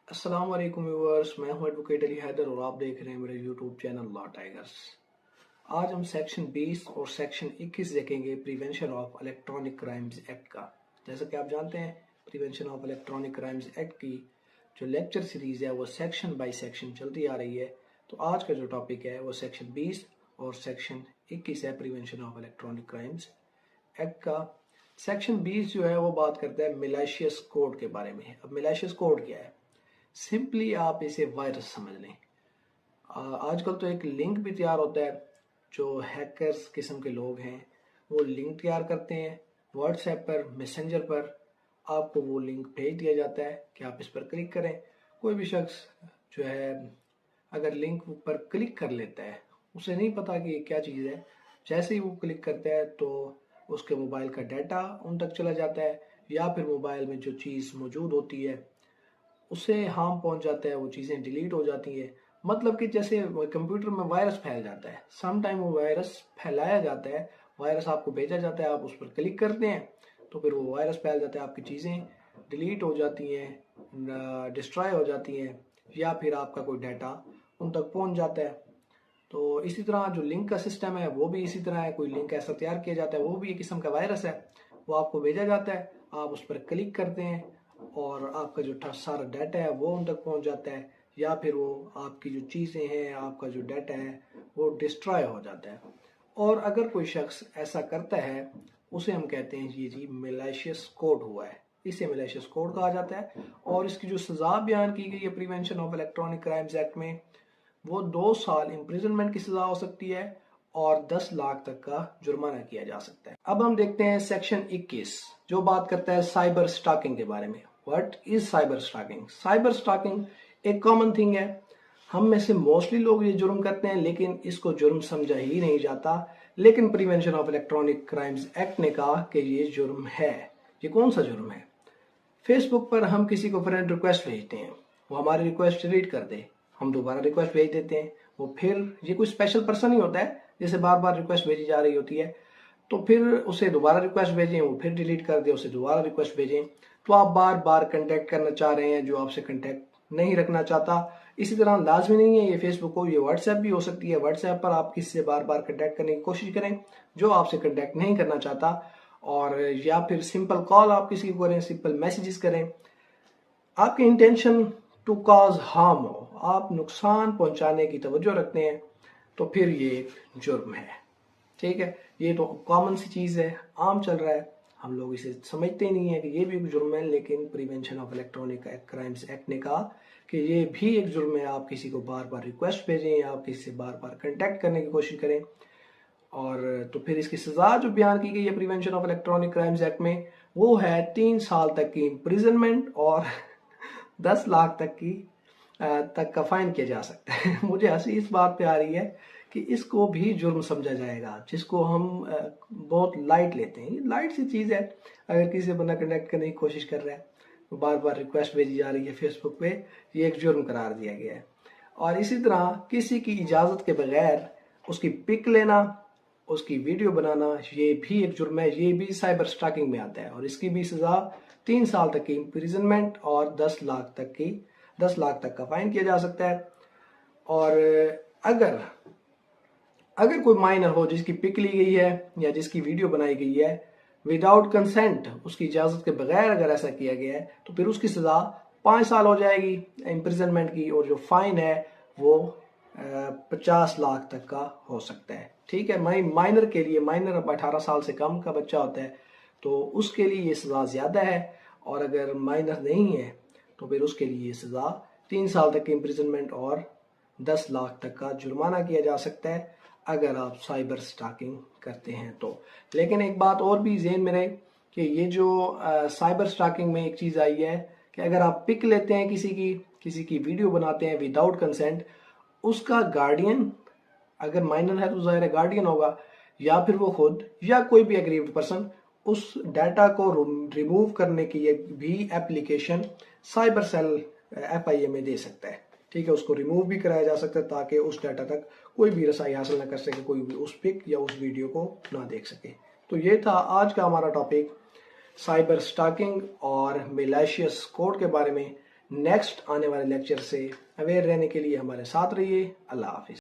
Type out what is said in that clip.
अस्सलाम वालेकुम व्यूअर्स, मैं हूं एडवोकेट अली हैदर और आप देख रहे हैं मेरे यूट्यूब चैनल लॉ टाइगर्स। आज हम सेक्शन 20 और सेक्शन 21 देखेंगे prevention of electronic crimes act का। जैसा कि आप जानते हैं, prevention of electronic crimes act की जो लेक्चर सीरीज है वो सेक्शन बाय सेक्शन चलती आ रही है। तो आज का जो टॉपिक है वो सेक्शन 20 और सेक्शन 21 है, prevention of electronic crimes act का। सेक्शन 20 जो है वो बात करता है मिलेशियस कोड के बारे में। अब मिलेशियस कोड क्या है? सिंपली आप इसे वायरस समझ लें। आजकल तो एक लिंक भी तैयार होता है, जो हैकर्स किस्म के लोग हैं वो लिंक तैयार करते हैं व्हाट्सएप पर, मैसेंजर पर। आपको वो लिंक भेज दिया जाता है कि आप इस पर क्लिक करें। कोई भी शख्स जो है अगर लिंक पर क्लिक कर लेता है, उसे नहीं पता कि ये क्या चीज़ है। जैसे ही वो क्लिक करता है तो उसके मोबाइल का डाटा उन तक चला जाता है, या फिर मोबाइल में जो चीज़ मौजूद होती है उससे हार्म पहुंच जाता है, वो चीज़ें डिलीट हो जाती है। मतलब कि जैसे कंप्यूटर में वायरस फैल जाता है, सम टाइम वो वायरस फैलाया जाता है, वायरस आपको भेजा जाता है, आप उस पर क्लिक करते हैं तो फिर वो वायरस फैल जाता है, आपकी चीज़ें डिलीट हो जाती हैं, डिस्ट्रॉय हो जाती हैं, या फिर आपका कोई डाटा उन तक पहुंच जाता है। तो इसी तरह जो लिंक का सिस्टम है वो भी इसी तरह है। कोई लिंक ऐसा तैयार किया जाता है, वो भी एक किस्म का वायरस है, वो आपको भेजा जाता है, आप उस पर क्लिक करते हैं और आपका जो सारा डाटा है वो उन तक पहुंच जाता है, या फिर वो आपकी जो चीज़ें हैं, आपका जो डाटा है वो डिस्ट्रॉय हो जाता है। और अगर कोई शख्स ऐसा करता है उसे हम कहते हैं जी मिलेशियस कोड हुआ है, इसे मिलेशियस कोड कहा जाता है। और इसकी जो सजा बयान की गई है prevention of electronic crimes act में, वो 2 साल इम्प्रिजनमेंट की सजा हो सकती है और 10 लाख तक का जुर्माना किया जा सकता है। अब हम देखते हैं सेक्शन 21 जो बात करता है साइबर स्टॉकिंग के बारे में। What is cyber stalking? Cyber stalking एक कॉमन थिंग है, हम में से मोस्टली लोग ये जुर्म करते हैं लेकिन इसको जुर्म समझा ही नहीं जाता। लेकिन prevention of electronic crimes act ने कहा कि ये जुर्म है। ये कौन सा जुर्म है? फेसबुक पर हम किसी को फ्रेंड रिक्वेस्ट भेजते हैं, वो हमारी रिक्वेस्ट डिलीट कर दे, हम दोबारा रिक्वेस्ट भेज देते हैं, वो फिर ये कोई स्पेशल पर्सन ही होता है जिसे बार बार रिक्वेस्ट भेजी जा रही होती है, तो फिर उसे दोबारा रिक्वेस्ट भेजें, वो फिर डिलीट कर दे, उसे दोबारा रिक्वेस्ट भेजें। तो आप बार बार कंटेक्ट करना चाह रहे हैं जो आपसे कंटेक्ट नहीं रखना चाहता। इसी तरह लाजमी नहीं है ये फेसबुक हो, ये व्हाट्सएप भी हो सकती है। व्हाट्सएप पर आप किसी से बार बार कंटेक्ट करने की कोशिश करें जो आपसे कंटेक्ट नहीं करना चाहता, और या फिर सिंपल कॉल आप किसी को करें, सिंपल मैसेजेस करें। आपकी इंटेंशन टू कॉज हार्म हो, आप नुकसान पहुंचाने की तवज्जो रखते हैं, तो फिर ये एक जुर्म है। ठीक है, ये तो कॉमन सी चीज़ है, आम चल रहा है, हम लोग इसे समझते ही नहीं है कि ये भी एक जुर्म है। लेकिन prevention of electronic crimes act ने कहा कि ये भी एक जुर्म है। आप किसी को बार बार रिक्वेस्ट भेजें, आप किसी से बार बार कंटेक्ट करने की कोशिश करें, और तो फिर इसकी सजा जो बयान की गई है prevention of electronic crimes act में, वो है 3 साल तक की इम्प्रिजनमेंट और 10 लाख तक का फाइन किया जा सकता है। मुझे हंसी इस बात पे आ रही है कि इसको भी जुर्म समझा जाएगा, जिसको हम बहुत लाइट लेते हैं। ये लाइट सी चीज़ है। अगर किसी से बंदा कनेक्ट करने की कोशिश कर रहा है, तो बार बार रिक्वेस्ट भेजी जा रही है फेसबुक पे, ये एक जुर्म करार दिया गया है। और इसी तरह किसी की इजाज़त के बगैर उसकी पिक लेना, उसकी वीडियो बनाना, ये भी एक जुर्म है। ये भी साइबर स्टॉकिंग में आता है और इसकी भी सज़ा 3 साल तक की इम्प्रिजनमेंट और 10 लाख तक का फाइन किया जा सकता है। और अगर कोई माइनर हो जिसकी पिक ली गई है या जिसकी वीडियो बनाई गई है विदाउट कंसेंट, उसकी इजाज़त के बगैर अगर ऐसा किया गया है, तो फिर उसकी सज़ा 5 साल हो जाएगी इम्प्रिजनमेंट की, और जो फाइन है वो 50 लाख तक का हो सकता है। ठीक है, माइनर के लिए, माइनर अब 18 साल से कम का बच्चा होता है तो उसके लिए ये सज़ा ज़्यादा है, और अगर माइनर नहीं है तो फिर उसके लिए ये सज़ा 3 साल तक की इम्प्रिजनमेंट और 10 लाख तक का जुर्माना किया जा सकता है अगर आप साइबर स्टॉकिंग करते हैं तो। लेकिन एक बात और भी ज़हन में रहे कि ये जो साइबर स्टॉकिंग में एक चीज़ आई है कि अगर आप पिक लेते हैं किसी की वीडियो बनाते हैं विदाउट कंसेंट, उसका गार्डियन अगर माइनर है तो ज़ाहिर है गार्डियन होगा, या फिर वो खुद या कोई भी एग्रीव्ड पर्सन उस डाटा को रिमूव करने की भी एप्लीकेशन साइबर सेल FIA में दे सकता है। ठीक है, उसको रिमूव भी कराया जा सकता है ताकि उस डाटा तक कोई भी रसाई हासिल ना कर सके, कोई भी उस पिक या उस वीडियो को ना देख सके। तो ये था आज का हमारा टॉपिक, साइबर स्टॉकिंग और मिलेशियस कोड के बारे में। نیکسٹ آنے والے لیکچر سے اویئر رہنے کے لیے ہمارے ساتھ رہیے. اللہ حافظ.